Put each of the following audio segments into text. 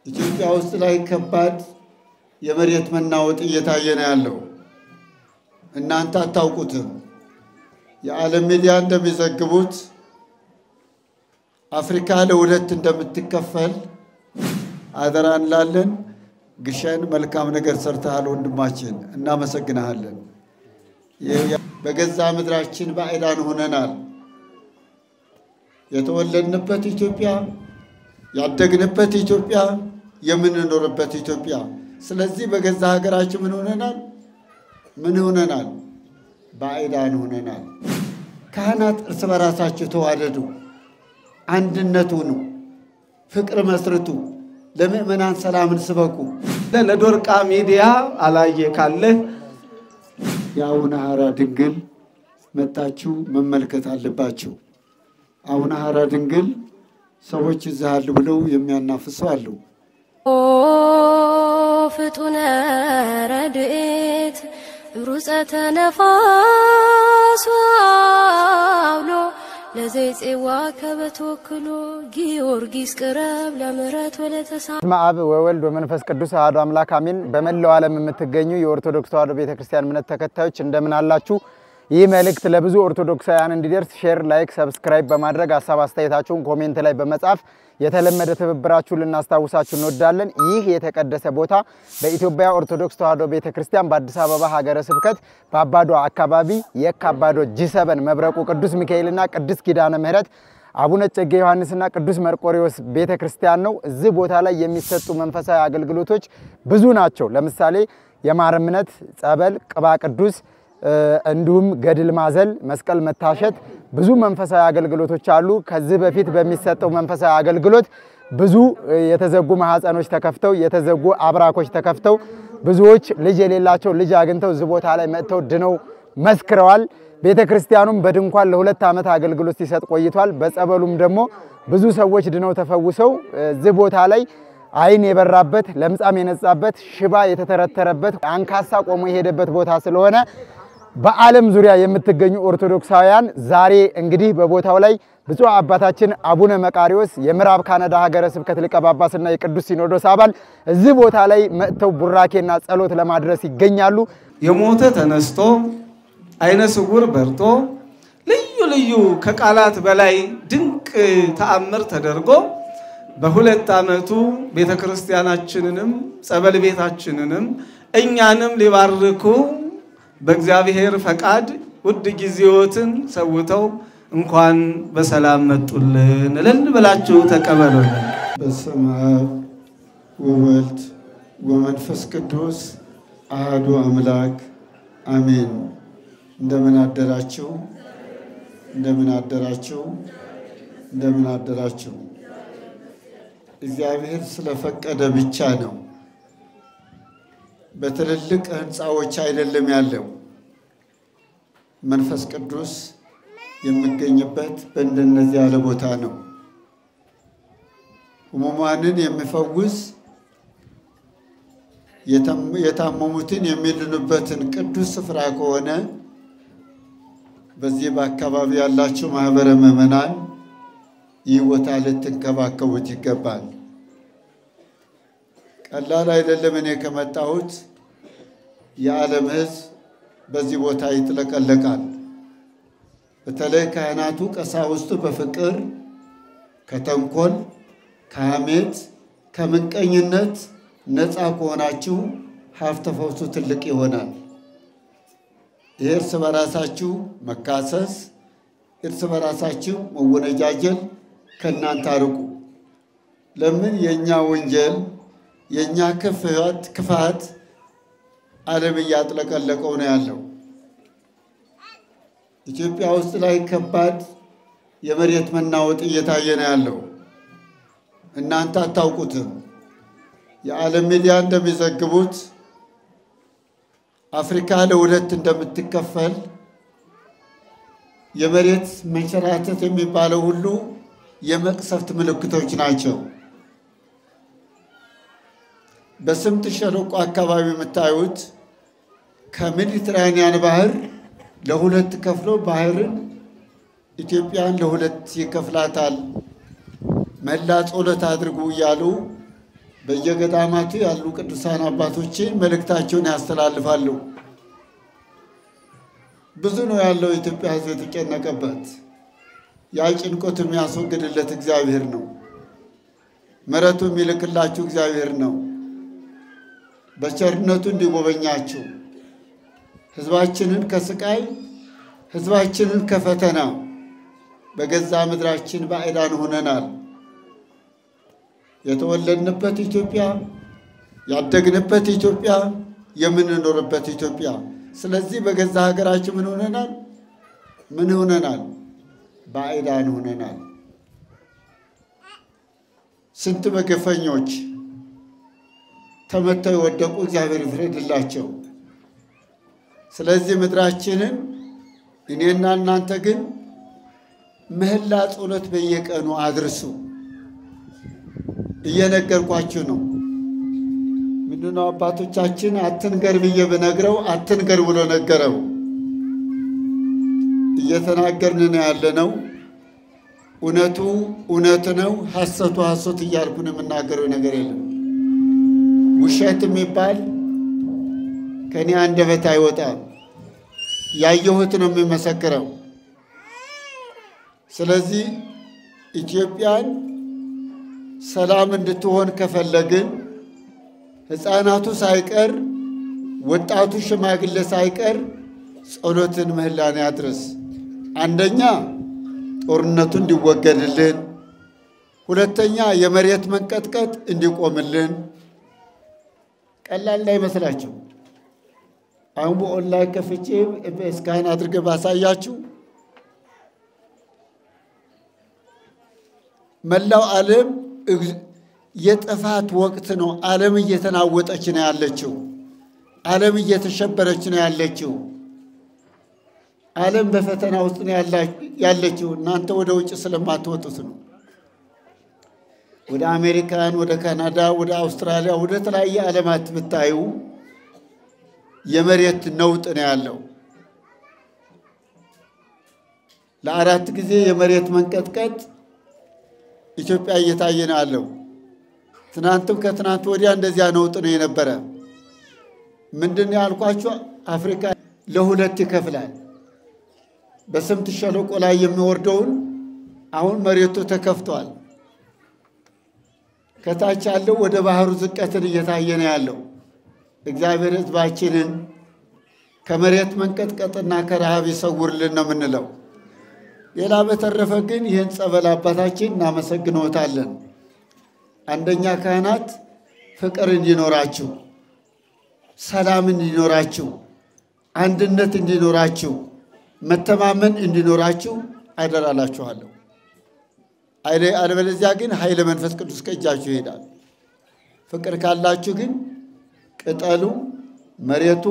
ኢትዮጵያ ውስጥ ላይ ከባድ የመሬት መናወጥ እየታየ ነው ያለው። እናንተ አታውቁትም። የዓለም ሚዲያ እንደሚዘግቡት አፍሪካ ለሁለት እንደምትከፈል አደራ እንላለን። ግሸን መልካም ነገር ሰርተሃል ወንድማችን፣ እናመሰግናለን። በገዛ ምድራችን ባዕዳን ሆነናል። የተወለድንበት ኢትዮጵያ፣ ያደግንበት ኢትዮጵያ፣ የምንኖርበት ኢትዮጵያ። ስለዚህ በገዛ ሀገራችን ምን ሆነናል? ባዕዳን ሆነናል። ካህናት እርስ በራሳቸው ተዋደዱ፣ አንድነት ሁኑ፣ ፍቅር መስርቱ፣ ለምእመናን ሰላምን ስበኩ። ለዶርቃ ሚዲያ አላየ ካለ የአቡነ ሐራ ድንግል መጣችሁ መመልከት አለባችሁ። አቡነ ሐራ ድንግል ሰዎች ይዛሉ ብለው የሚያናፍሱ አሉ። ኦ ፍጡነ ረድኤት ሩፀተ ነፋስ አውሎ ለዘይጼዋ ከበተወክሎ ጊዮርጊስ ቅረብ ለምሕረት ወለተሳ ማአብ ወወልድ ወመንፈስ ቅዱስ አሐዱ አምላክ አሜን። በመላው ዓለም የምትገኙ የኦርቶዶክስ ተዋሕዶ ቤተክርስቲያን እምነት ተከታዮች እንደምን አላችሁ? ይህ መልእክት ለብዙ ኦርቶዶክሳውያን እንዲደርስ ሼር፣ ላይክ፣ ሰብስክራይብ በማድረግ ሐሳብ አስተያየታችሁን ኮሜንት ላይ በመጻፍ የተለመደ ትብብራችሁን ልናስታውሳችሁ እንወዳለን። ይህ የተቀደሰ ቦታ በኢትዮጵያ ኦርቶዶክስ ተዋሕዶ ቤተክርስቲያን በአዲስ አበባ ሀገረ ስብከት በአባዶ አካባቢ የካባዶ ጂ7 መብረቁ ቅዱስ ሚካኤልና ቅዱስ ኪዳነ ምሕረት አቡነ እጨጌ ዮሐንስና ቅዱስ መርቆሬዎስ ቤተክርስቲያን ነው። እዚህ ቦታ ላይ የሚሰጡ መንፈሳዊ አገልግሎቶች ብዙ ናቸው። ለምሳሌ የማር እምነት፣ ጸበል፣ ቅባ ቅዱስ እንዲሁም ገድል ማዘል፣ መስቀል መታሸት ብዙ መንፈሳዊ አገልግሎቶች አሉ። ከዚህ በፊት በሚሰጠው መንፈሳዊ አገልግሎት ብዙ የተዘጉ ማህፀኖች ተከፍተው የተዘጉ አብራኮች ተከፍተው ብዙዎች ልጅ የሌላቸው ልጅ አግኝተው እዚህ ቦታ ላይ መጥተው ድነው መስክረዋል። ቤተክርስቲያኑም በድንኳን ለ2 ዓመት አገልግሎት ሲሰጥ ቆይቷል። በጸበሉም ደግሞ ብዙ ሰዎች ድነው ተፈውሰው እዚህ ቦታ ላይ አይን የበራበት፣ ለምጻም የነጻበት፣ ሽባ የተተረተረበት፣ አንካሳ ቆሞ የሄደበት ቦታ ስለሆነ በዓለም ዙሪያ የምትገኙ ኦርቶዶክሳውያን ዛሬ እንግዲህ በቦታው ላይ ብፁዕ አባታችን አቡነ መቃሪዎስ የምዕራብ ካናዳ ሀገረ ስብከት ሊቀ ጳጳስና የቅዱስ ሲኖዶስ አባል እዚህ ቦታ ላይ መጥተው ቡራኬና ጸሎት ለማድረስ ይገኛሉ። የሞተ ተነስቶ አይነ ስውር በርቶ ልዩ ከቃላት በላይ ድንቅ ተአምር ተደርጎ በ2 ዓመቱ ቤተክርስቲያናችንንም ጸበል ቤታችንንም እኛንም ሊባርኩ በእግዚአብሔር ፈቃድ ውድ ጊዜዎትን ሰውተው እንኳን በሰላም መጡልን እልል ብላችሁ ተቀበሉልን። በስመ አብ ወወልድ ወመንፈስ ቅዱስ አሐዱ አምላክ አሜን። እንደምን አደራችሁ? እንደምን አደራችሁ? እንደምን አደራችሁ? እግዚአብሔር ስለፈቀደ ብቻ ነው። በትልልቅ ህንጻዎች አይደለም ያለው። መንፈስ ቅዱስ የሚገኝበት በእንደነዚህ ያለ ቦታ ነው። ሕሙማንን የሚፈውስ የታመሙትን የሚድኑበትን ቅዱስ ስፍራ ከሆነ በዚህ በአካባቢ ያላችሁ ማህበረ ምዕመናን ይህ ቦታ ልትንከባከቡት ይገባል። ቀላል አይደለም። እኔ ከመጣሁት የዓለም ሕዝብ በዚህ ቦታ ይጥለቀለቃል። በተለይ ካህናቱ ቀሳውስቱ በፍቅር ከተንኮል፣ ከሐሜት፣ ከምንቀኝነት ነፃ ከሆናችሁ ሀብተ ፈውሱ ትልቅ ይሆናል። እርስ በራሳችሁ መካሰስ፣ እርስ በራሳችሁ መወነጃጀል ከእናንተ አርቁ። ለምን የኛ ወንጀል የኛ ክፋት ዓለም እያጥለቀለቀው ነው ያለው። ኢትዮጵያ ውስጥ ላይ ከባድ የመሬት መናወጥ እየታየ ነው ያለው። እናንተ አታውቁትም። የዓለም ሚዲያ እንደሚዘግቡት አፍሪካ ለሁለት እንደምትከፈል የመሬት መንሸራተት የሚባለው ሁሉ የመቅሰፍት ምልክቶች ናቸው። በስምጥ ሸለቆ አካባቢ የምታዩት ከሜዲትራኒያን ባህር ለሁለት ከፍሎ ባህርን ኢትዮጵያን ለሁለት ይከፍላታል። መላ ጸሎት አድርጉ እያሉ በየገዳማቱ ያሉ ቅዱሳን አባቶችን መልእክታቸውን ያስተላልፋሉ። ብዙ ነው ያለው ኢትዮጵያ ሕዝብ የተጨነቀበት። ያ ጭንቆት የሚያስወግድለት እግዚአብሔር ነው። ምሕረቱ የሚልክላችሁ እግዚአብሔር ነው። በቸርነቱ እንዲጎበኛችሁ ሕዝባችንን ከስቃይ ሕዝባችንን ከፈተና በገዛ ምድራችን ባዕዳን ሆነናል። የተወለድንበት ኢትዮጵያ፣ ያደግንበት ኢትዮጵያ፣ የምንኖርበት ኢትዮጵያ። ስለዚህ በገዛ ሀገራችን ምን ሆነናል? ምን ሆነናል? ባዕዳን ሆነናል። ስንት በግፈኞች ተመተው የወደቁ እግዚአብሔር ይፍረድላቸው። ስለዚህ ምድራችንን እኔና እናንተ ግን ምህላ ጸሎት በየቀኑ አድርሱ። እየነገርኳችሁ ነው። ምንድነው አባቶቻችን አትንገር ብዬ ብነግረው አትንገር ብሎ ነገረው። እየተናገርን ነው ያለነው። እውነቱ እውነት ነው፣ ሐሰቱ ሐሰት እያልኩ ነው የምናገረው ነገር የለም። ውሸት የሚባል ከኔ አንደበት አይወጣም። ያየሁት ነው የሚመሰክረው። ስለዚህ ኢትዮጵያን ሰላም እንድትሆን ከፈለግን ሕፃናቱ ሳይቀር ወጣቱ ሽማግሌ ሳይቀር ጸሎትን ምህላን ያድርስ። አንደኛ ጦርነቱ እንዲወገድልን፣ ሁለተኛ የመሬት መንቀጥቀጥ እንዲቆምልን። ቀላል እንዳይመስላችሁ። አሁን በኦንላይን ከፍቼ ስካን አድርገ ባሳያችሁ መላው ዓለም የጥፋት ወቅት ነው። ዓለም እየተናወጠች ነው ያለችው። ዓለም እየተሸበረች ነው ያለችው። ዓለም በፈተና ውስጥ ነው ያለችው። እናንተ ወደ ውጭ ስለማትወጡት ነው። ወደ አሜሪካን፣ ወደ ካናዳ፣ ወደ አውስትራሊያ፣ ወደ ተለያየ ዓለማት ብታዩ የመሬት ነውጥ ነው ያለው። ለአራት ጊዜ የመሬት መንቀጥቀጥ ኢትዮጵያ እየታየ ነው ያለው። ትናንትም ከትናንት ወዲያ እንደዚያ ነውጥ ነው የነበረ። ምንድን ነው ያልኳችሁ? አፍሪካ ለሁለት ይከፍላል። በስምጥ ሸለቆ ላይ የሚወርደውን አሁን መሬቱ ተከፍቷል። ከታች ያለው ወደ ባህሩ ዝቀትን እየታየ ነው ያለው። እግዚአብሔር ሕዝባችንን ከመሬት መንቀጥቀጥና ከረሃብ ይሰውርልን ነው የምንለው። ሌላ በተረፈ ግን ይህን ጸበል አባታችን እናመሰግነዎታለን። አንደኛ ካህናት ፍቅር እንዲኖራችሁ፣ ሰላም እንዲኖራችሁ፣ አንድነት እንዲኖራችሁ፣ መተማመን እንዲኖራችሁ አደራላችኋለሁ። አለበለዚያ ግን ኃይለ መንፈስ ቅዱስ ከእጃችሁ ይሄዳል። ፍቅር ካላችሁ ግን ቅጠሉ፣ መሬቱ፣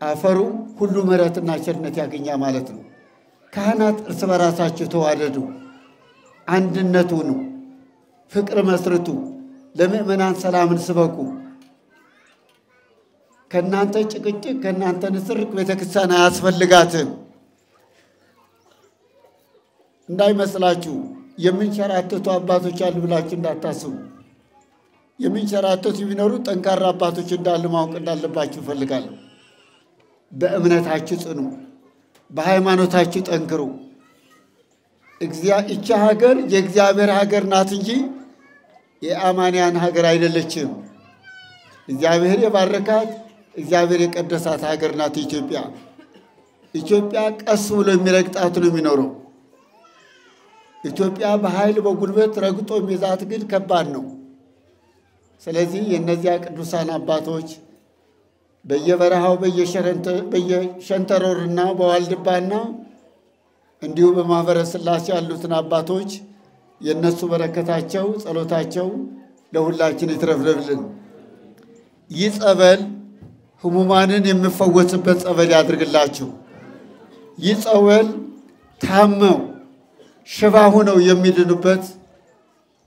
አፈሩ ሁሉ ምሕረትና ቸርነት ያገኛ ማለት ነው። ካህናት እርስ በራሳችሁ ተዋደዱ፣ አንድነት ሁኑ፣ ፍቅር መስርቱ፣ ለምእመናን ሰላምን ስበኩ። ከእናንተ ጭቅጭቅ ከእናንተ ንትርክ ቤተክርስቲያን አያስፈልጋትም። እንዳይመስላችሁ የምንሸራተቱ አባቶች አሉ ብላችሁ እንዳታስቡ። የምንሸራተቱ ቢኖሩ ጠንካራ አባቶች እንዳሉ ማወቅ እንዳለባችሁ እፈልጋለሁ። በእምነታችሁ ጽኑ፣ በሃይማኖታችሁ ጠንክሩ። እቺ ሀገር የእግዚአብሔር ሀገር ናት እንጂ የአማንያን ሀገር አይደለችም። እግዚአብሔር የባረካት እግዚአብሔር የቀደሳት ሀገር ናት ኢትዮጵያ። ኢትዮጵያ ቀስ ብሎ የሚረግጣት ነው የሚኖረው። ኢትዮጵያ በኃይል በጉልበት ረግጦ የሚይዛት ግን ከባድ ነው። ስለዚህ የእነዚያ ቅዱሳን አባቶች በየበረሃው በየሸንተረሩና በዋልድባና እንዲሁ በማኅበረ ሥላሴ ያሉትን አባቶች የእነሱ በረከታቸው ጸሎታቸው ለሁላችን ይትረፍረፍልን። ይህ ጸበል ሕሙማንን የሚፈወስበት ጸበል ያድርግላችሁ። ይህ ጸበል ታመው ሽባ ሆነው የሚድኑበት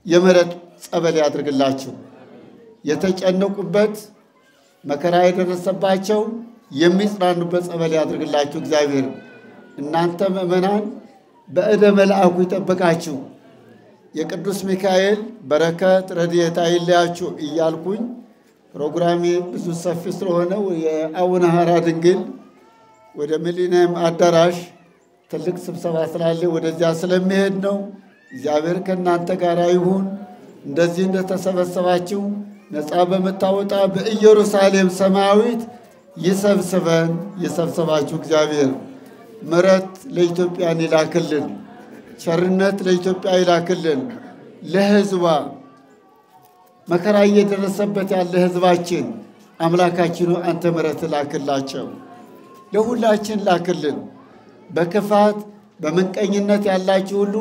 የምሕረት ጸበል ያድርግላችሁ። የተጨነቁበት መከራ የደረሰባቸው የሚጽናኑበት ጸበል ያድርግላችሁ እግዚአብሔር። እናንተ ምእመናን በእደ መልአኩ ይጠብቃችሁ። የቅዱስ ሚካኤል በረከት ረድኤት አይለያችሁ እያልኩኝ ፕሮግራሜ ብዙ ሰፊ ስለሆነ የአቡነ ሐራ ድንግል ወደ ሚሊኒየም አዳራሽ ትልቅ ስብሰባ ስላለ ወደዚያ ስለሚሄድ ነው። እግዚአብሔር ከእናንተ ጋር ይሁን። እንደዚህ እንደተሰበሰባችሁ ነፃ በምታወጣ በኢየሩሳሌም ሰማያዊት ይሰብስበን ይሰብስባችሁ። እግዚአብሔር ምሕረት ለኢትዮጵያ ይላክልን፣ ቸርነት ለኢትዮጵያ ይላክልን። ለሕዝቧ መከራ እየደረሰበት ያለ ሕዝባችን አምላካችን አንተ ምሕረት ላክላቸው፣ ለሁላችን ላክልን። በክፋት በመንቀኝነት ያላችሁ ሁሉ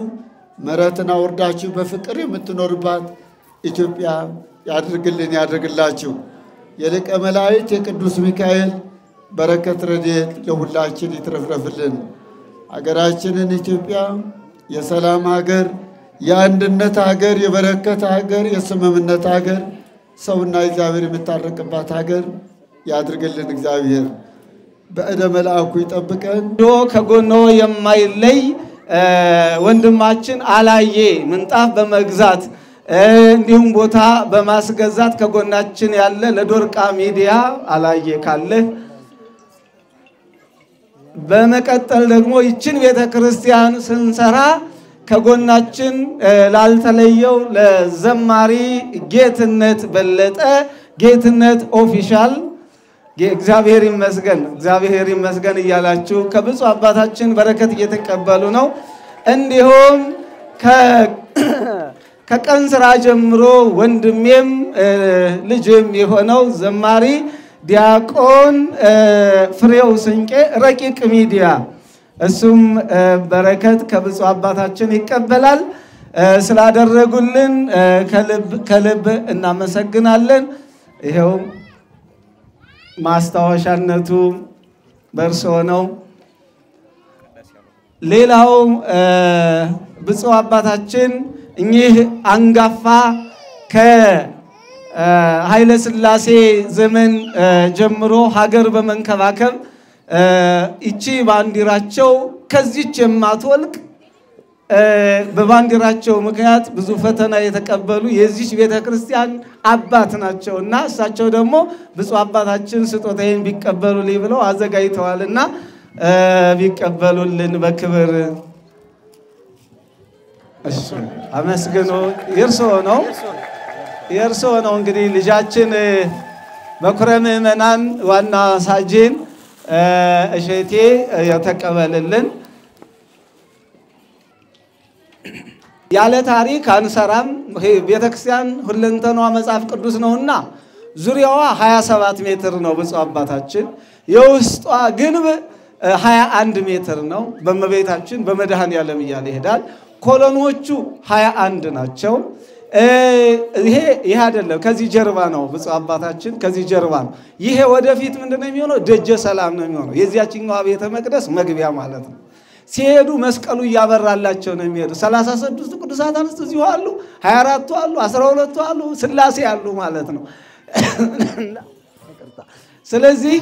ምሕረትን አውርዳችሁ በፍቅር የምትኖርባት ኢትዮጵያ ያድርግልን ያድርግላችሁ። የሊቀ መላእክት የቅዱስ ሚካኤል በረከት ረድኤት ለሁላችን ይትረፍረፍልን። ሀገራችንን ኢትዮጵያ የሰላም ሀገር፣ የአንድነት ሀገር፣ የበረከት ሀገር፣ የስምምነት ሀገር፣ ሰውና እግዚአብሔር የሚታረቅባት ሀገር ያድርግልን። እግዚአብሔር በእደ መልአኩ ይጠብቀን። ከጎኖ የማይለይ ወንድማችን አላየ ምንጣፍ በመግዛት እንዲሁም ቦታ በማስገዛት ከጎናችን ያለ ለዶርቃ ሚዲያ አላየ ካለ በመቀጠል ደግሞ ይችን ቤተክርስቲያን ስንሰራ ከጎናችን ላልተለየው ለዘማሪ ጌትነት በለጠ ጌትነት ኦፊሻል እግዚአብሔር ይመስገን እያላችሁ ከብፁዕ አባታችን በረከት እየተቀበሉ ነው። እንዲሁም ከቀን ስራ ጀምሮ ወንድሜም ልጅም የሆነው ዘማሪ ዲያቆን ፍሬው ስንቄ ረቂቅ ሚዲያ እሱም በረከት ከብፁዕ አባታችን ይቀበላል። ስላደረጉልን ከልብ እናመሰግናለን። ይሄው ማስታወሻነቱ በርሶ ነው። ሌላው ብፁዕ አባታችን እኚህ አንጋፋ ከኃይለ ሥላሴ ዘመን ጀምሮ ሀገር በመንከባከብ እቺ ባንዲራቸው ከዚች የማትወልቅ በባንዲራቸው ምክንያት ብዙ ፈተና የተቀበሉ የዚች ቤተክርስቲያን አባት ናቸውና እሳቸው ደግሞ ብፁዕ አባታችን ስጦታዬን ቢቀበሉልኝ ብለው አዘጋጅተዋልና ቢቀበሉልን በክብር እሺ አመስግኑ። የርሶ ነው እንግዲህ ልጃችን በኩረ ምዕመናን ዋና ሳጅን እሸቴ የተቀበለልን። ያለ ታሪክ አንሰራም። ቤተክርስቲያን ሁለንተናዋ መጽሐፍ ቅዱስ ነውና ዙሪያዋ 27 ሜትር ነው ብፁዕ አባታችን። የውስጧ ግንብ 21 ሜትር ነው። በመቤታችን በመድኃኔዓለም እያለ ይሄዳል። ኮሎኖቹ 21 ናቸው። ይሄ አይደለም፣ ከዚህ ጀርባ ነው ብፁዕ አባታችን፣ ከዚህ ጀርባ ነው። ይሄ ወደፊት ምንድነው የሚሆነው? ደጀ ሰላም ነው የሚሆነው። የዚያችኛው ቤተ መቅደስ መግቢያ ማለት ነው። ሲሄዱ መስቀሉ ያበራላቸው ነው የሚሄዱ። 36 ቅዱሳት አንስት እዚሁ አሉ፣ 24ቱ አሉ፣ 12ቱ አሉ፣ ሥላሴ አሉ ማለት ነው። ስለዚህ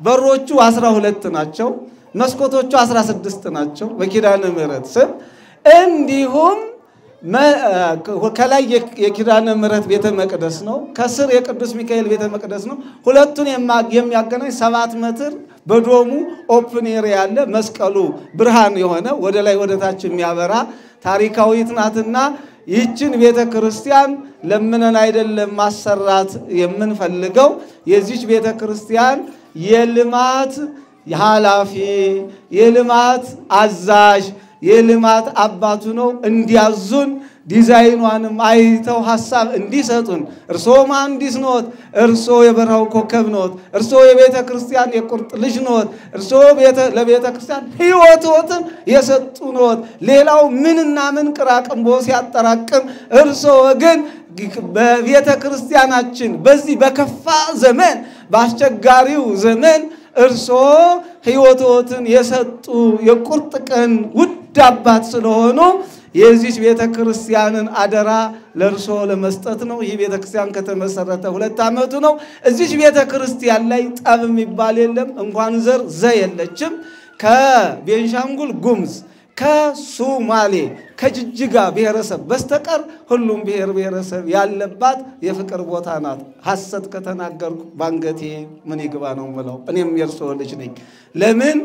በሮቹ 12 ናቸው፣ መስኮቶቹ 16 ናቸው በኪዳነ ምሕረት ስም። እንዲሁም ከላይ የኪዳነ ምሕረት ቤተ መቅደስ ነው፣ ከስር የቅዱስ ሚካኤል ቤተ መቅደስ ነው። ሁለቱን የሚያገናኝ 7 ሜትር በዶሙ ኦፕን ኤሪያ ያለ መስቀሉ ብርሃን የሆነ ወደ ላይ ወደ ታች የሚያበራ ታሪካዊት ናትና ይህችን ቤተ ክርስቲያን ለምነን አይደለም ማሰራት የምንፈልገው። የዚች ቤተ ክርስቲያን የልማት ኃላፊ የልማት አዛዥ የልማት አባቱ ነው። እንዲያዙን ዲዛይኗንም አይተው ሐሳብ እንዲሰጡን። እርሶ መሐንዲስ ኖት፣ እርሶ የበረሃው ኮከብ ኖት፣ እርሶ የቤተ ክርስቲያን የቁርጥ ልጅ ኖት፣ እርሶ ለቤተ ክርስቲያን ሕይወቶትን የሰጡ ኖት። ሌላው ምንና ምን ቅራቅንቦ ሲያጠራቅም እርሶ ግን በቤተ ክርስቲያናችን በዚህ በከፋ ዘመን በአስቸጋሪው ዘመን እርሶ ሕይወቶትን የሰጡ የቁርጥ ቀን ውድ አባት ስለሆኑ የዚህ ቤተ ክርስቲያንን አደራ ለርሶ ለመስጠት ነው። ይህ ቤተ ክርስቲያን ከተመሰረተ 2 ዓመቱ ነው። እዚህ ቤተ ክርስቲያን ላይ ጠብ የሚባል የለም። እንኳን ዘር የለችም። ከቤንሻንጉል ጉምዝ ከሱማሌ ከጅጅጋ ብሔረሰብ በስተቀር ሁሉም ብሔር ብሔረሰብ ያለባት የፍቅር ቦታ ናት። ሐሰት ከተናገርኩ ባንገቴ ምን ይግባ ነው የምለው። እኔም የእርሶ ልጅ ነኝ። ለምን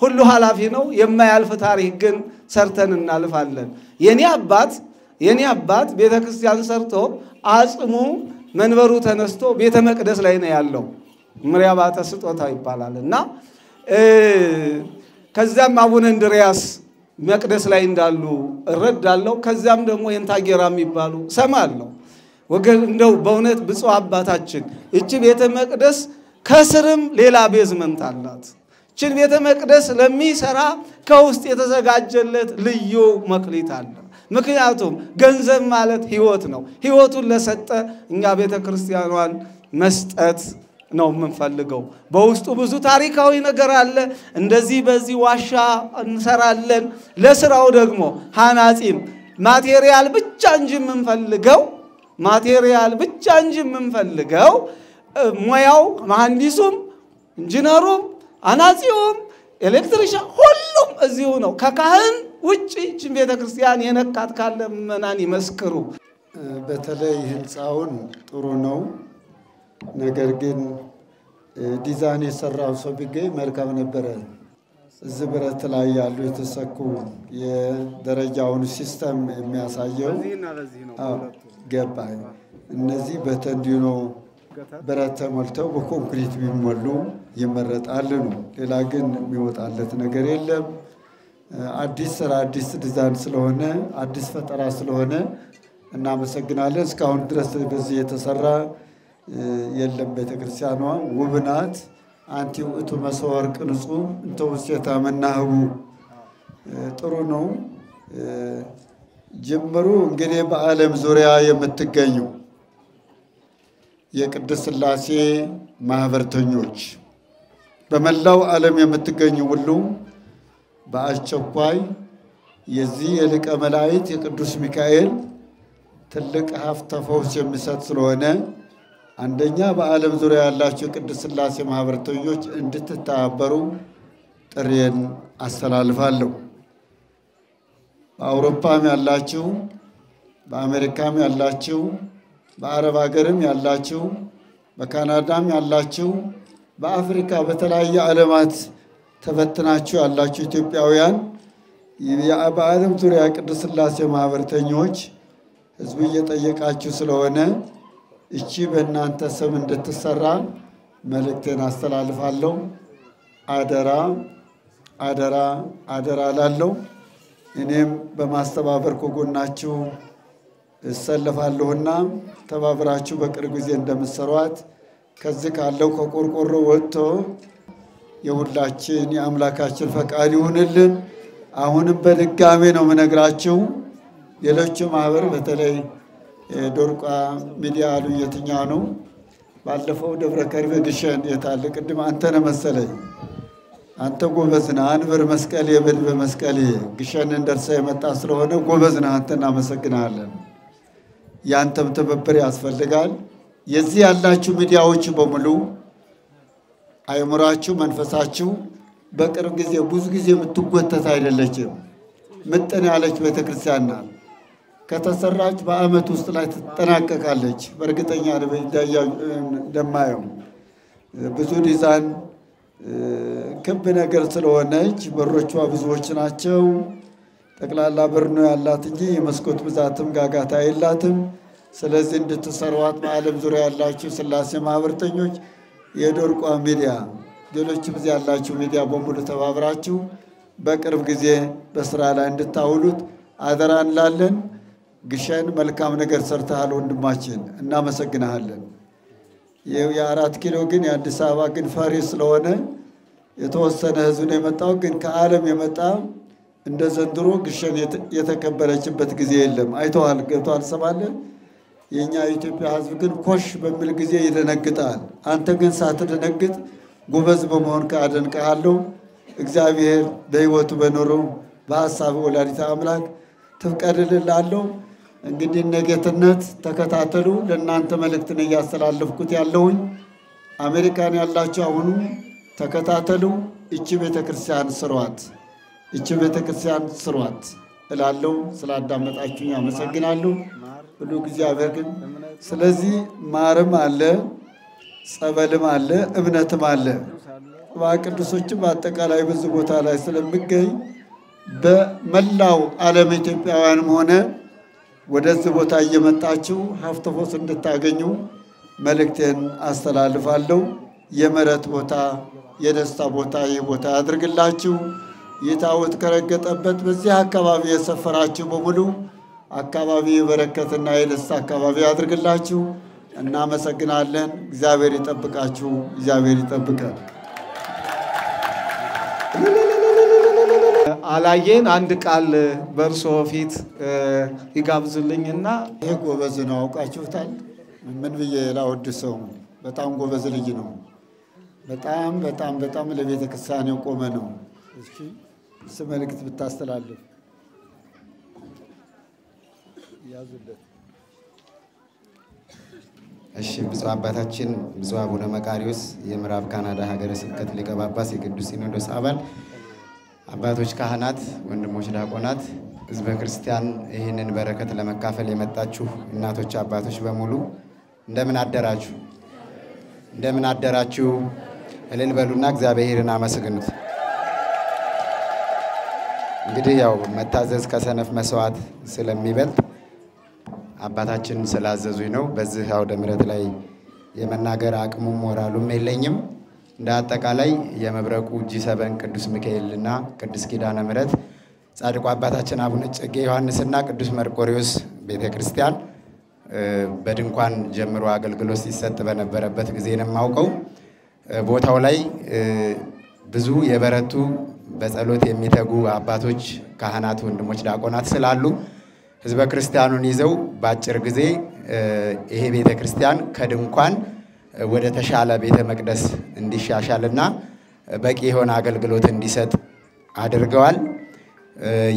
ሁሉ ኃላፊ ነው። የማያልፍ ታሪክ ግን ሰርተን እናልፋለን። የኔ አባት ቤተክርስቲያን ሰርቶ አጽሙ መንበሩ ተነስቶ ቤተ መቅደስ ላይ ነው ያለው። ምሪያባተ ስጦታ ይባላል እና ከዛም አቡነ እንድሪያስ መቅደስ ላይ እንዳሉ እረዳለሁ። ከዛም ደግሞ የንታጌራ የሚባሉ ሰማለሁ። ወገን እንደው በእውነት ብፁዕ አባታችን እቺ ቤተ መቅደስ ከስርም ሌላ ቤዝመንት አላት። እቺን ቤተ መቅደስ ለሚሰራ ከውስጥ የተዘጋጀለት ልዩ መክሊት አለ። ምክንያቱም ገንዘብ ማለት ህይወት ነው። ህይወቱን ለሰጠ እኛ ቤተ ክርስቲያኗን መስጠት ነው የምንፈልገው። በውስጡ ብዙ ታሪካዊ ነገር አለ። እንደዚህ በዚህ ዋሻ እንሰራለን። ለስራው ደግሞ ሐናጺም ማቴሪያል ብቻ እንጂ የምንፈልገው ሙያው መሐንዲሱም ኢንጂነሩም አናጺውም ኤሌክትሪሻን ሁሉም እዚሁ ነው። ከካህን ውጪ እቺን ቤተክርስቲያን የነካት ካለ ምእመናን ይመስክሩ። በተለይ ህንጻውን ጥሩ ነው። ነገር ግን ዲዛይን የሰራው ሰው ቢገኝ መልካም ነበረ። እዚህ ብረት ላይ ያሉ የተሰኩ የደረጃውን ሲስተም የሚያሳየው ገባኝ። እነዚህ በተንዲኖ ብረት ተሞልተው በኮንክሪት ቢሞሉ ይመረጣል ነው። ሌላ ግን የሚወጣለት ነገር የለም። አዲስ ስራ አዲስ ዲዛይን ስለሆነ አዲስ ፈጠራ ስለሆነ እናመሰግናለን። እስካሁን ድረስ በዚህ የተሰራ የለም። ቤተክርስቲያኗ ውብ ናት። አንቲ ውእቱ መሰወርቅ ንጹሕ እንተ ውስቴታ መናህቡ ጥሩ ነው። ጅምሩ እንግዲህ በዓለም ዙሪያ የምትገኙ የቅድስት ሥላሴ ማህበርተኞች በመላው ዓለም የምትገኙ ሁሉ በአስቸኳይ የዚህ የሊቀ መላእክት የቅዱስ ሚካኤል ትልቅ ሀብተ ፈውስ የሚሰጥ ስለሆነ አንደኛ በዓለም ዙሪያ ያላችሁ የቅድስት ሥላሴ ማህበርተኞች እንድትተባበሩ ጥሪዬን አስተላልፋለሁ። በአውሮፓም ያላችሁ፣ በአሜሪካም ያላችሁ፣ በአረብ ሀገርም ያላችሁ፣ በካናዳም ያላችሁ፣ በአፍሪካ በተለያየ ዓለማት ተበትናችሁ ያላችሁ ኢትዮጵያውያን በዓለም ዙሪያ ቅድስት ሥላሴ ማህበርተኞች ህዝቡ እየጠየቃችሁ ስለሆነ እቺ በእናንተ ስም እንድትሰራ መልእክቴን አስተላልፋለሁ። አደራ አደራ አደራ ላለው እኔም በማስተባበር ከጎናችሁ እሰለፋለሁና ተባብራችሁ በቅርብ ጊዜ እንደምትሰሯት ከዚህ ካለው ከቆርቆሮ ወጥቶ የሁላችን የአምላካችን ፈቃድ ይሁንልን። አሁንም በድጋሜ ነው መነግራችሁ። ሌሎች ማህበር በተለይ ዶርቃ ሚዲያ አሉ የትኛው ነው? ባለፈው ደብረ ከርቤ ግሸን የታለ? ቅድም አንተ ነህ መሰለኝ። አንተ ጎበዝ ነህ። አንብር መስቀል የበድ በመስቀል ግሸንን ደርሰ የመጣ ስለሆነ ጎበዝ ነህ። አንተ እናመሰግናለን። ያንተም ትብብር ያስፈልጋል። የዚህ ያላችሁ ሚዲያዎች በሙሉ አይምራችሁ መንፈሳችሁ በቅርብ ጊዜ ብዙ ጊዜ የምትጎተት አይደለችም። ምጥን ያለች ቤተክርስቲያን ናት። ከተሰራች በአመት ውስጥ ላይ ትጠናቀቃለች። በእርግጠኛ እንደማየው ብዙ ዲዛይን ክብ ነገር ስለሆነች በሮቿ ብዙዎች ናቸው። ጠቅላላ በር ነው ያላት እንጂ የመስኮት ብዛትም ጋጋታ የላትም። ስለዚህ እንድትሰሯት በዓለም ዙሪያ ያላችሁ ሥላሴ ማህበርተኞች የዶርቋ ሚዲያ ሌሎች ብዙ ያላችሁ ሚዲያ በሙሉ ተባብራችሁ በቅርብ ጊዜ በስራ ላይ እንድታውሉት አደራ እንላለን። ግሸን መልካም ነገር ሰርተሃል ወንድማችን፣ እናመሰግናለን። የ4 ኪሎ ግን የአዲስ አበባ ግን ፈሪ ስለሆነ የተወሰነ ህዝብ ነው የመጣው። ግን ከዓለም የመጣ እንደ ዘንድሮ ግሸን የተከበረችበት ጊዜ የለም። አይተዋል፣ ገብቷል፣ ሰማለን። የኛ የኢትዮጵያ ህዝብ ግን ኮሽ በሚል ጊዜ ይደነግጣል። አንተ ግን ሳትደነግጥ ጎበዝ በመሆን አደንቅሃለሁ። እግዚአብሔር በህይወቱ በኖሩ በሐሳብ ወላዲተ አምላክ ትፍቀድልላለሁ። እንግዲህ ነገትነት ተከታተሉ። ለእናንተ መልእክትን እያስተላለፍኩት ያለሁኝ አሜሪካን ያላችሁ አሁኑ ተከታተሉ። እቺ ቤተክርስቲያን ስሯት። እቺ ቤተክርስቲያን ስሯት እላለሁ። ስላዳመጣችሁኝ አመሰግናለሁ። ሁሉ እግዚአብሔር ግን ስለዚህ ማርም አለ ጸበልም አለ እምነትም አለ። ቅዱሶችም አጠቃላይ በዚህ ቦታ ላይ ስለሚገኝ በመላው ዓለም ኢትዮጵያውያንም ሆነ ወደዚህ ቦታ እየመጣችሁ ሀብተ ፈውስ እንድታገኙ መልእክቴን አስተላልፋለሁ። የምሕረት ቦታ የደስታ ቦታ ይህ ቦታ ያድርግላችሁ። የታቦት ከረገጠበት በዚህ አካባቢ የሰፈራችሁ በሙሉ አካባቢ የበረከትና የደስታ አካባቢ ያድርግላችሁ። እናመሰግናለን። እግዚአብሔር ይጠብቃችሁ። እግዚአብሔር ይጠብቃል። አላየን አንድ ቃል በእርሶ ፊት ይጋብዙልኝና ይሄ ጎበዝ ነው አውቃችሁታል። ምን ብዬ ላወድሰው? በጣም ጎበዝ ልጅ ነው። በጣም በጣም በጣም ለቤተ ክርስቲያን የቆመ ነው። እሺ መልእክት ብታስተላልፍ ያዙለት። እሺ ብፁዕ አባታችን ብፁዕ አቡነ መቃርዮስ የምዕራብ ካናዳ ሀገረ ስብከት ሊቀ ጳጳስ የቅዱስ ሲኖዶስ አባል፣ አባቶች ካህናት፣ ወንድሞች ዲያቆናት፣ ሕዝበ ክርስቲያን ይህንን በረከት ለመካፈል የመጣችሁ እናቶች አባቶች በሙሉ እንደምን አደራችሁ? እንደምን አደራችሁ? እልል በሉና እግዚአብሔርን አመስግኑት። እንግዲህ ያው መታዘዝ ከሰነፍ መስዋዕት ስለሚበልጥ አባታችን ስላዘዙኝ ነው። በዚህ አውደ ምሕረት ላይ የመናገር አቅሙም ሞራሉም የለኝም። እንደ አጠቃላይ የመብረቁ G7 ቅዱስ ሚካኤልና ቅዱስ ኪዳነ ምሕረት ጻድቁ አባታችን አቡነ እጨጌ ዮሐንስና ቅዱስ መርቆሬዎስ ቤተክርስቲያን በድንኳን ጀምሮ አገልግሎት ሲሰጥ በነበረበት ጊዜ ነው የማውቀው። ቦታው ላይ ብዙ የበረቱ በጸሎት የሚተጉ አባቶች፣ ካህናት፣ ወንድሞች ዲያቆናት ስላሉ ሕዝበ ክርስቲያኑን ይዘው በአጭር ጊዜ ይሄ ቤተክርስቲያን ከድንኳን ወደ ተሻለ ቤተ መቅደስ እንዲሻሻልና በቂ የሆነ አገልግሎት እንዲሰጥ አድርገዋል።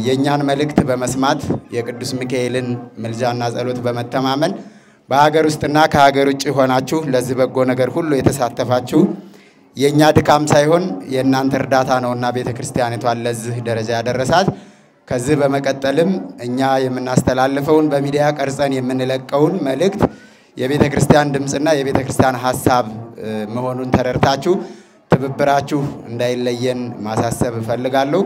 የኛን መልእክት በመስማት የቅዱስ ሚካኤልን ምልጃና ጸሎት በመተማመን በሀገር ውስጥና ከሀገር ውጭ ሆናችሁ ለዚህ በጎ ነገር ሁሉ የተሳተፋችሁ የኛ ድካም ሳይሆን የእናንተ እርዳታ ነውና ቤተክርስቲያኒቷን ለዚህ ደረጃ ያደረሳት። ከዚህ በመቀጠልም እኛ የምናስተላልፈውን በሚዲያ ቀርጸን የምንለቀውን መልእክት የቤተክርስቲያን ድምጽና የቤተክርስቲያን ሐሳብ መሆኑን ተረድታችሁ ትብብራችሁ እንዳይለየን ማሳሰብ እፈልጋለሁ።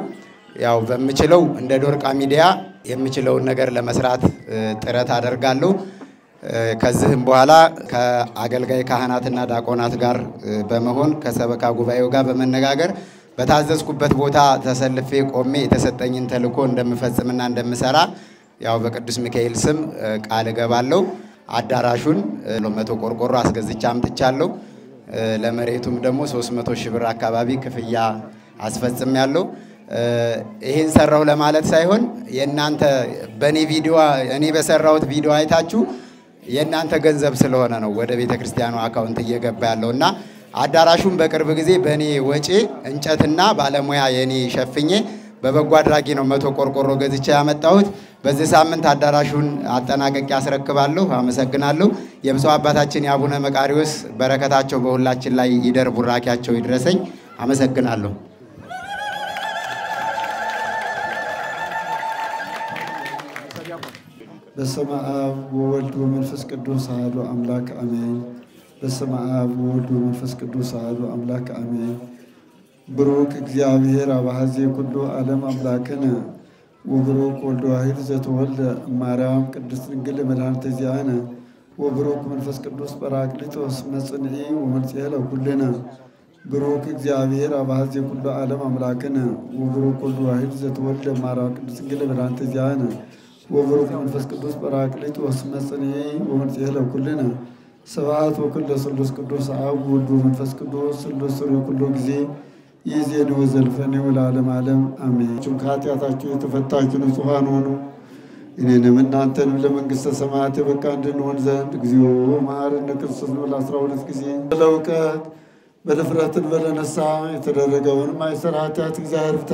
ያው በሚችለው እንደ ዶርቃ ሚዲያ የምችለውን ነገር ለመስራት ጥረት አደርጋለሁ። ከዚህም በኋላ ከአገልጋይ ካህናትና ዲያቆናት ጋር በመሆን ከሰበካ ጉባኤው ጋር በመነጋገር በታዘዝኩበት ቦታ ተሰልፌ ቆሜ የተሰጠኝን ተልእኮ እንደምፈጽምና እንደምሰራ ያው በቅዱስ ሚካኤል ስም ቃል እገባለሁ። አዳራሹን 100 ቆርቆሮ አስገዝቻ አምጥቻለሁ። ለመሬቱም ደግሞ 300 ሺህ ብር አካባቢ ክፍያ አስፈጽሜያለሁ። ይሄን ሰራው ለማለት ሳይሆን የእናንተ በኔ ቪዲዮ እኔ በሰራውት ቪዲዮ አይታችሁ የእናንተ ገንዘብ ስለሆነ ነው ወደ ቤተክርስቲያኑ አካውንት እየገባ ያለውና አዳራሹን በቅርብ ጊዜ በኔ ወጪ እንጨትና ባለሙያ የኔ ሸፍኜ በበጎ አድራጊ ነው 100 ቆርቆሮ ገዝቻ ያመጣሁት። በዚህ ሳምንት አዳራሹን አጠናቀቅ ያስረክባለሁ። አመሰግናለሁ። የብፁዕ አባታችን የአቡነ መቃርዮስ በረከታቸው በሁላችን ላይ ይደር፣ ቡራኪያቸው ይድረሰኝ። አመሰግናለሁ። በስመ አብ ወወልድ ወመንፈስ ቅዱስ አሐዱ አምላክ አሜን። በስመ አብ ወወልድ ወመንፈስ ቅዱስ አሐዱ አምላክ አሜን። ብሩክ እግዚአብሔር አባዜ ኩሉ ዓለም አምላክነ ወብሩክ ወልድ ዋሕድ ዘተወልደ እማርያም ቅድስት ድንግል መድኃኒተ ዚአነ ወብሩክ መንፈስ ቅዱስ ጰራቅሊጦስ መጽንዒ ወመንጽሔ ለኩልነ። ብሩክ እግዚአብሔር አባዜ ኩሉ ዓለም አምላክነ ወብሩክ ወልድ ዋሕድ ዘተወልደ እማርያም ቅድስት ድንግል መድኃኒተ ዚአነ ወብሩክ መንፈስ ቅዱስ ጰራቅሊጦስ መጽንዒ ወመንጽሔ ለኩልነ። ስብሐት ወክል ለስሉስ ቅዱስ አብ ወወልድ ወመንፈስ ቅዱስ ስሉስ ኩሉ ጊዜ ይዜኑ ወዘልፈኒ ወለዓለመ ዓለም አሜን። ከኃጢአታችሁ የተፈታችሁ ንጹሐን ሆኑ፣ እኔንም እናንተንም ለመንግሥተ ሰማያት የበቃ እንድንሆን ዘንድ እግዚኦ መሐረነ ክርስቶስ ነው 12 ጊዜ ለእውቀት በድፍረትን በለነሳ የተደረገውን ማይሰራ ኃጢአት እግዚአብሔር ፍታ።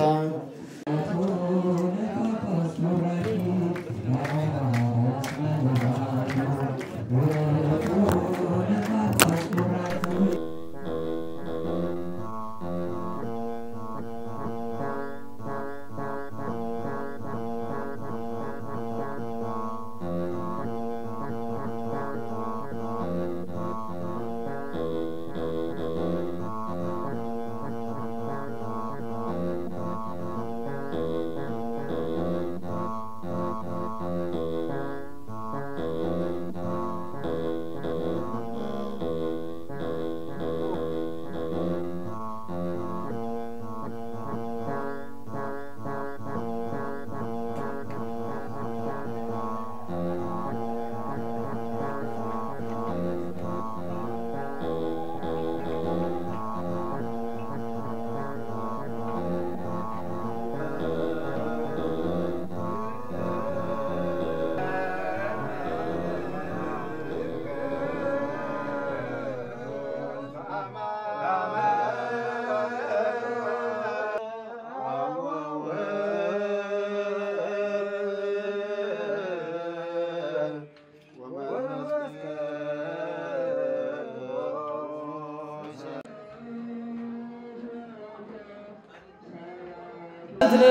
ምስለ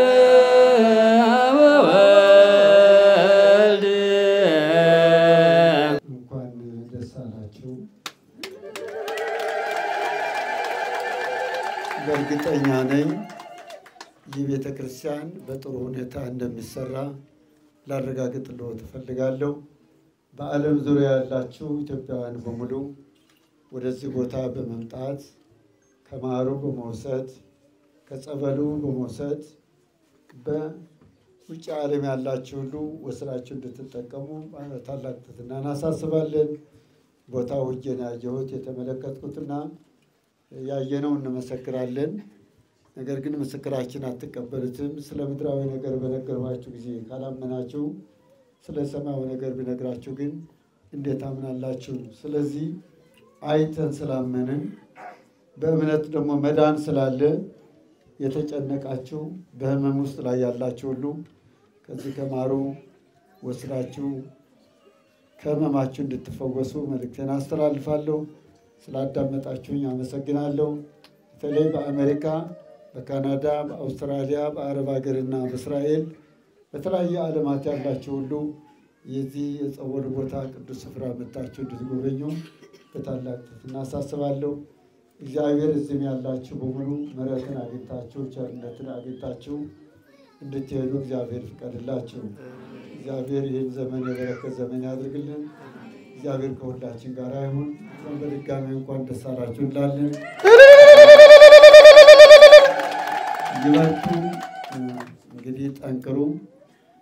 አብ ወወልድ እንኳን ደስ አላችሁ። በእርግጠኛ ነኝ ይህ ቤተ ክርስቲያን በጥሩ ሁኔታ እንደሚሰራ ላረጋግጥልዎ እፈልጋለሁ። በዓለም ዙሪያ ያላችሁ ኢትዮጵያውያን በሙሉ ወደዚህ ቦታ በመምጣት ከማሩ በመውሰድ ከጸበሉ በመውሰድ በውጭ ዓለም ያላችሁ ሁሉ ወስዳችሁ እንድትጠቀሙ ታላቅ ትሕትና እናሳስባለን። ቦታው ሄጄን ያየሁት የተመለከትኩትና ያየነው እንመሰክራለን። ነገር ግን ምስክራችን አትቀበሉትም። ስለ ምድራዊ ነገር በነገርኋችሁ ጊዜ ካላመናችሁ ስለ ሰማያዊ ነገር ቢነግራችሁ ግን እንዴት አምናላችሁ? ስለዚህ አይተን ስላመንን በእምነት ደግሞ መዳን ስላለ የተጨነቃችሁ በህመም ውስጥ ላይ ያላችሁ ሁሉ ከዚህ ከማሩ ወስዳችሁ ከህመማችሁ እንድትፈወሱ መልእክቴን አስተላልፋለሁ። ስላዳመጣችሁኝ አመሰግናለሁ። በተለይ በአሜሪካ፣ በካናዳ፣ በአውስትራሊያ፣ በአረብ ሀገርና በእስራኤል በተለያየ ዓለማት ያላችሁ ሁሉ የዚህ የጸበሉ ቦታ ቅዱስ ስፍራ መጥታችሁ እንድትጎበኙ በታላቅ ትሕትና አሳስባለሁ። እግዚአብሔር እዚህም ያላችሁ በሙሉ ምሕረትን አግኝታችሁ ቸርነትን አግኝታችሁ እንድትሄዱ እግዚአብሔር ፍቀድላችሁ። እግዚአብሔር ይህን ዘመን የበረከት ዘመን ያድርግልን። እግዚአብሔር ከሁላችን ጋር ይሁን። በድጋሚ እንኳን ደስ አላችሁ እንላለን። ይበርቱ፣ እንግዲህ ጠንክሩ።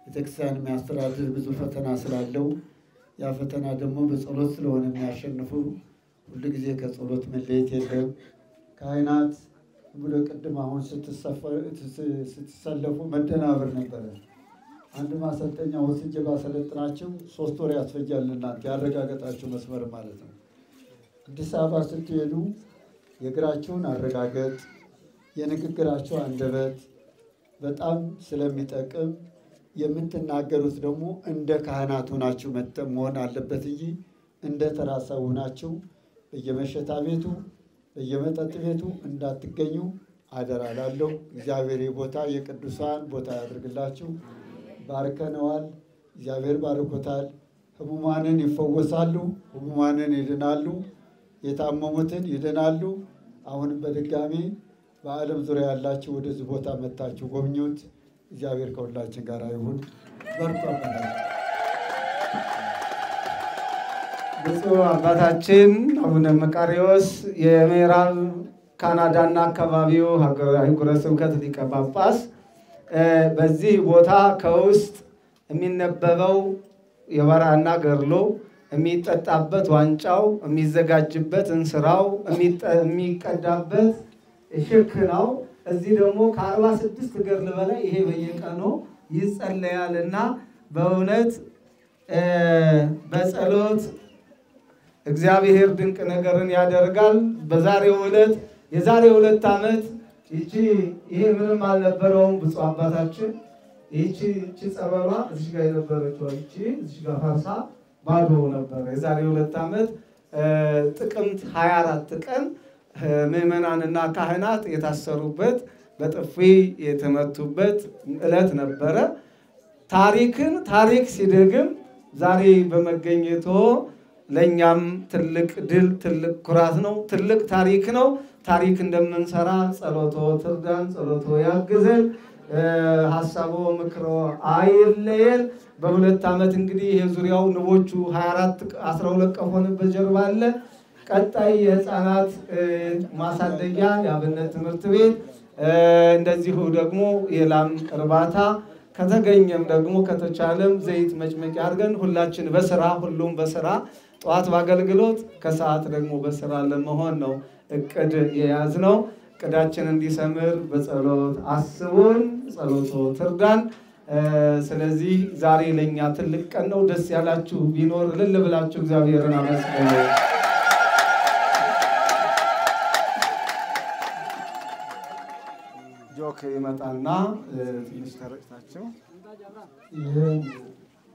ቤተክርስቲያን የሚያስተዳድር ብዙ ፈተና ስላለው ያ ፈተና ደግሞ በጸሎት ስለሆነ የሚያሸንፉ ሁሉ ጊዜ ከጸሎት መለየት የለም። ካህናት ብሎ ቅድም አሁን ስትሰለፉ መደናበር ነበረ። አንድ ማሰልጠኛ ወስጄ ባሰለጥናችሁ 3 ወር ያስፈጃል። እናንተ ያረጋገጣችሁ መስመር ማለት ነው። አዲስ አበባ ስትሄዱ የእግራችሁን አረጋገጥ፣ የንግግራችሁ አንደበት በጣም ስለሚጠቅም የምትናገሩት ደግሞ እንደ ካህናቱ ናችሁ መሆን አለበት እንጂ እንደ ተራ ሰው ናችሁ በየመሸታ ቤቱ በየመጠጥ ቤቱ እንዳትገኙ አደራ እላለሁ። እግዚአብሔር ቦታ የቅዱሳን ቦታ ያድርግላችሁ። ባርከነዋል፣ እግዚአብሔር ባርኮታል። ሕሙማንን ይፈወሳሉ፣ ሕሙማንን ይድናሉ፣ የታመሙትን ይድናሉ። አሁንም በድጋሚ በዓለም ዙሪያ ያላችሁ ወደዚህ ቦታ መጥታችሁ ጎብኙት። እግዚአብሔር ከሁላችን ጋር ይሁን። በርቱ። ብፁዕ አባታችን አቡነ መቃርዮስ የምዕራብ ካናዳና አካባቢው ሀገረ ስብከት ሊቀ ጳጳስ፣ በዚህ ቦታ ከውስጥ የሚነበበው የበረሃና ገድሉ፣ የሚጠጣበት ዋንጫው፣ የሚዘጋጅበት እንስራው፣ የሚቀዳበት ሽክ ነው። እዚህ ደግሞ ከ46 ገድል በላይ ይሄ በየቀኑ ይጸለያልና በእውነት በጸሎት እግዚአብሔር ድንቅ ነገርን ያደርጋል። በዛሬው ዕለት የዛሬ 2 ዓመት ይሄ ምንም አልነበረውም። ብፁዕ አባታችን ይቺ ጸበሏ እዚህ ጋር የነበረችው እዚህ ጋር ፈርሳ ባዶ ነበር። የዛሬ 2 ዓመት ጥቅምት 24 ቀን ምዕመናንና ካህናት የታሰሩበት በጥፊ የተመቱበት ዕለት ነበረ። ታሪክ ሲደግም ዛሬ በመገኘቶ ለኛም ትልቅ ድል፣ ትልቅ ኩራት ነው። ትልቅ ታሪክ ነው። ታሪክ እንደምንሰራ ጸሎቶ ትርዳን፣ ጸሎቶ ያግዘን፣ ሐሳቦ ምክሮ አይለየን። በ2 ዓመት እንግዲህ የዙሪያው ንቦቹ 12 ቀፎን በጀርባ አለ። ቀጣይ የህፃናት ማሳደጊያ የአብነት ትምህርት ቤት፣ እንደዚሁ ደግሞ የላም እርባታ ከተገኘም ደግሞ ከተቻለም ዘይት መጭመቂያ አድርገን ሁላችን በስራ ሁሉም በስራ ጠዋት በአገልግሎት ከሰዓት ደግሞ በስራ ለመሆን ነው እቅድ የያዝነው። እቅዳችን እንዲሰምር በጸሎት አስቡን፣ ጸሎቶ ትርዳን። ስለዚህ ዛሬ ለኛ ትልቅ ቀን ነው። ደስ ያላችሁ ቢኖር እልል ብላችሁ እግዚአብሔርን አመስግኑ። ጆክ ይመጣና ትንሽ ተረጭታቸው ይህን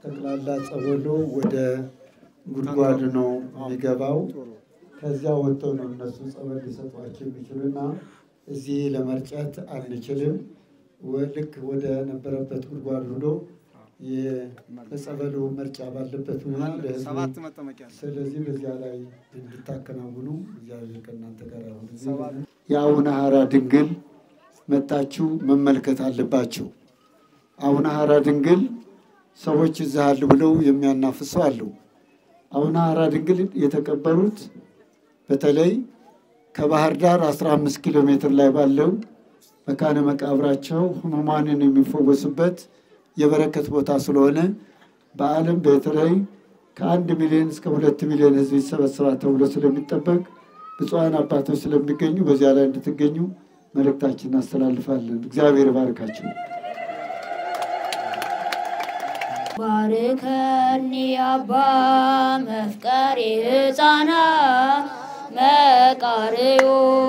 ጠቅላላ ጸበሉ ወደ ጉድጓድ ነው የሚገባው። ከዚያ ወጥተው ነው እነሱ ጸበል ሊሰጧቸው የሚችሉና እዚህ ለመርጨት አንችልም። ልክ ወደ ነበረበት ጉድጓድ ሄዶ የጸበሉ ምርጫ ባለበት ሰባት መጠመቂያ። ስለዚህ በዚያ ላይ እንድታከናውኑ እግዚአብሔር ከእናንተ ጋር ይሁን። የአቡነ ሐራ ድንግል መጣችሁ መመልከት አለባችሁ። አቡነ ሐራ ድንግል ሰዎች እዚህ አሉ ብለው የሚያናፍሱ አሉ። አቡነ ሐራ ድንግል የተቀበሩት በተለይ ከባህር ዳር 15 ኪሎ ሜትር ላይ ባለው መካነ መቃብራቸው ሕሙማንን የሚፈወሱበት የበረከት ቦታ ስለሆነ በዓለም በተለይ ከ1 ሚሊዮን እስከ 2 ሚሊዮን ሕዝብ ይሰበሰባል ተብሎ ስለሚጠበቅ ብፁዓን አባቶች ስለሚገኙ በዚያ ላይ እንድትገኙ መልእክታችንን እናስተላልፋለን። እግዚአብሔር ይባርካችሁ። ባርከኒ አባ መፍቀሬ ሕፃናት መቃርዮስ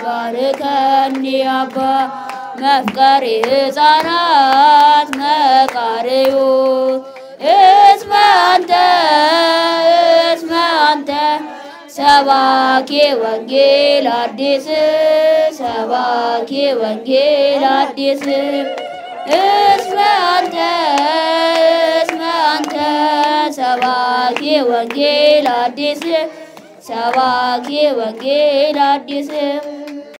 ባርከኒ አባ መፍቀሬ ሕፃናት መቃርዮስ እስመ አንተ ሰባኬ ወንጌል አዲስ ሰባኬ ወንጌል አዲስ እስመ አንተ ሰባኬ ወንጌል አዲስ ሰባኬ ወንጌል አዲስ